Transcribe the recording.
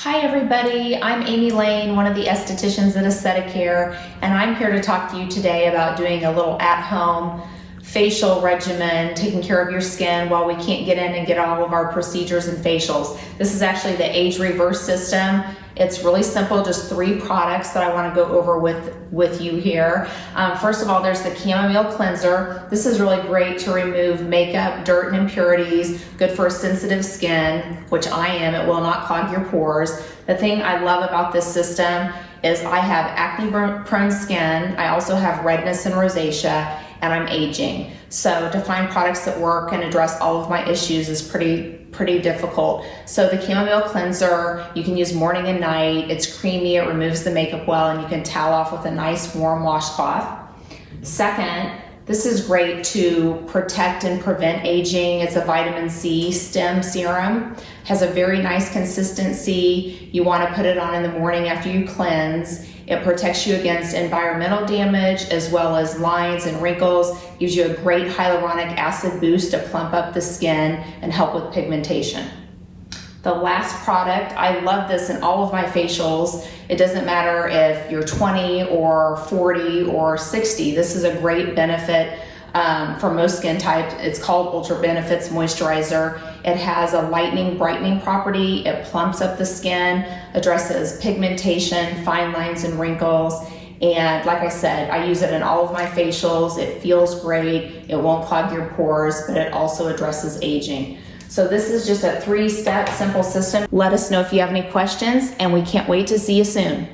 Hi everybody, I'm Amy Lane, one of the estheticians at AesthetiCare, and I'm here to talk to you today about doing a little at-home facial regimen, taking care of your skin while we can't get in and get all of our procedures and facials. This is actually the age reverse system. It's really simple, just 3 products that I want to go over with you here. First of all, there's the Chamomile Cleanser. This is really great to remove makeup, dirt, and impurities, good for sensitive skin, which I am. It will not clog your pores. The thing I love about this system is I have acne-prone skin. I also have redness and rosacea, and I'm aging. So to find products that work and address all of my issues is pretty difficult. So the Chamomile Cleanser, you can use morning and night. It's creamy, it removes the makeup well, and you can towel off with a nice warm washcloth. Second, this is great to protect and prevent aging. It's a vitamin C stem serum. Has a very nice consistency. You want to put it on in the morning after you cleanse. It protects you against environmental damage as well as lines and wrinkles. Gives you a great hyaluronic acid boost to plump up the skin and help with pigmentation. The last product, I love this in all of my facials. It doesn't matter if you're 20 or 40 or 60. This is a great benefit for most skin types. It's called Ultra Benefits Moisturizer. It has a lightening, brightening property. It plumps up the skin, addresses pigmentation, fine lines, and wrinkles. And like I said, I use it in all of my facials. It feels great. It won't clog your pores, but it also addresses aging. So this is just a 3-step simple system. Let us know if you have any questions, and we can't wait to see you soon.